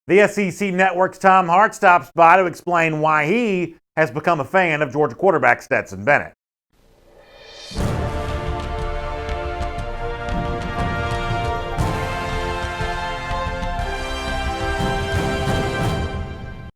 The SEC Network's Tom Hart stops by to explain why he has become a fan of Georgia quarterback Stetson Bennett.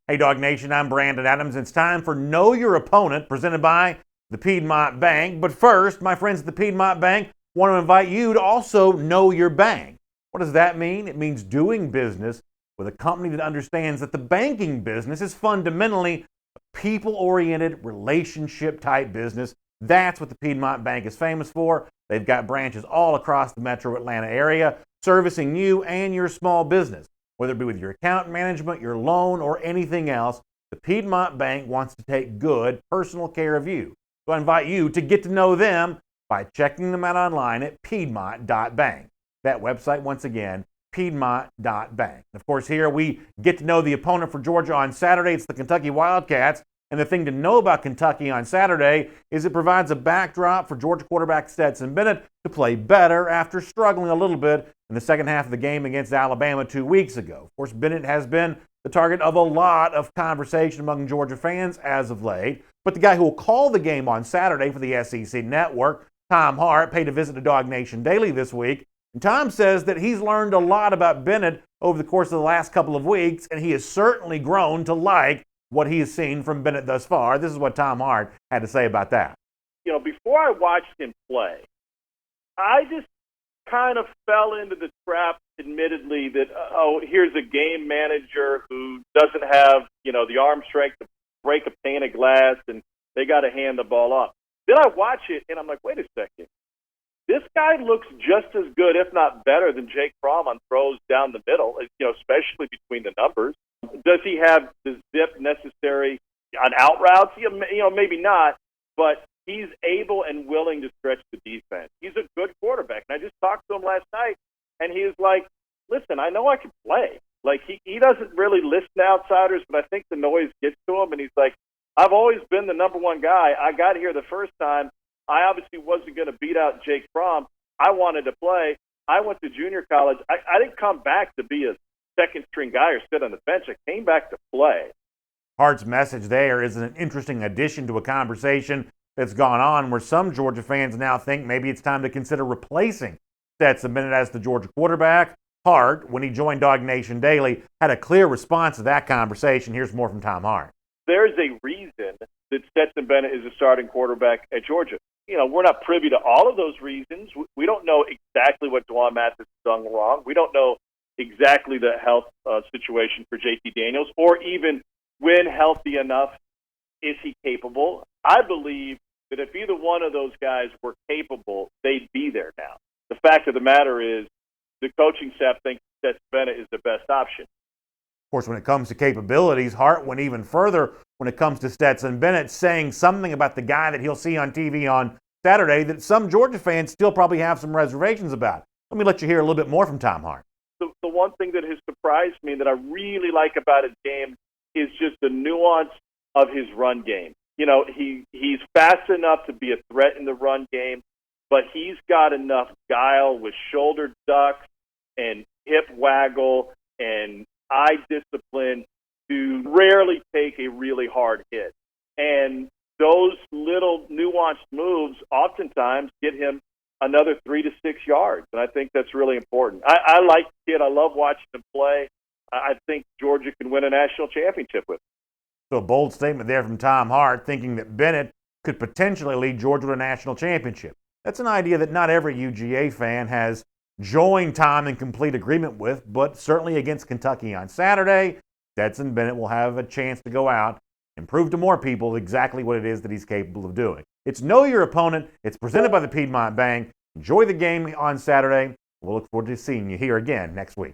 Hey Dog Nation, I'm Brandon Adams. It's time for Know Your Opponent, presented by the Piedmont Bank. But first, my friends at the Piedmont Bank want to invite you to also know your bank. What does that mean? It means doing business with a company that understands that the banking business is fundamentally a people-oriented, relationship-type business. That's what the Piedmont Bank is famous for. They've got branches all across the metro Atlanta area, servicing you and your small business. Whether it be with your account management, your loan, or anything else, the Piedmont Bank wants to take good personal care of you. So I invite you to get to know them by checking them out online at piedmont.bank. That website, once again, piedmont.bank. Of course, here we get to know the opponent for Georgia on Saturday. It's the Kentucky Wildcats. And the thing to know about Kentucky on Saturday is it provides a backdrop for Georgia quarterback Stetson Bennett to play better after struggling a little bit in the second half of the game against Alabama 2 weeks ago. Of course, Bennett has been the target of a lot of conversation among Georgia fans as of late. But the guy who will call the game on Saturday for the SEC Network, Tom Hart, paid a visit to Dog Nation Daily this week. And Tom says that he's learned a lot about Bennett over the course of the last couple of weeks, and he has certainly grown to like what he has seen from Bennett thus far. This is what Tom Hart had to say about that. You know, before I watched him play, I just kind of fell into the trap, admittedly, that, here's a game manager who doesn't have, the arm strength to break a pane of glass, and they got to hand the ball off. Then I watch it, and I'm like, wait a second. This guy looks just as good, if not better, than Jake Fromm on throws down the middle, especially between the numbers. Does he have the zip necessary on out routes? Maybe not, but he's able and willing to stretch the defense. He's a good quarterback. And I just talked to him last night, and he was like, listen, I know I can play. Like, he doesn't really listen to outsiders, but I think the noise gets to him, and he's like, I've always been the number one guy. I got here the first time. I obviously wasn't going to beat out Jake Fromm. I wanted to play. I went to junior college. I didn't come back to be a second-string guy or sit on the bench. I came back to play. Hart's message there is an interesting addition to a conversation that's gone on where some Georgia fans now think maybe it's time to consider replacing Stetson Bennett as the Georgia quarterback. Hart, when he joined Dog Nation Daily, had a clear response to that conversation. Here's more from Tom Hart. There's a reason that Stetson Bennett is a starting quarterback at Georgia. We're not privy to all of those reasons. We don't know exactly what Dwan Mathis has done wrong. We don't know exactly the health situation for JT Daniels, or even when healthy enough, is he capable? I believe that if either one of those guys were capable, they'd be there now. The fact of the matter is the coaching staff thinks that Bennett is the best option. Of course, when it comes to capabilities, Hart went even further when it comes to Stetson Bennett, saying something about the guy that he'll see on TV on Saturday that some Georgia fans still probably have some reservations about. Let me let you hear a little bit more from Tom Hart. The one thing that has surprised me that I really like about his game is just the nuance of his run game. He's fast enough to be a threat in the run game, but he's got enough guile with shoulder ducks and hip waggle and eye discipline to rarely take a really hard hit. And those little nuanced moves oftentimes get him another 3 to 6 yards, and I think that's really important. I like the kid. I love watching him play. I think Georgia can win a national championship with him. So a bold statement there from Tom Hart, thinking that Bennett could potentially lead Georgia to a national championship. That's an idea that not every UGA fan has joined Tom in complete agreement with, but certainly against Kentucky on Saturday, Stetson Bennett will have a chance to go out and prove to more people exactly what it is that he's capable of doing. It's Know Your Opponent. It's presented by the Piedmont Bank. Enjoy the game on Saturday. We'll look forward to seeing you here again next week.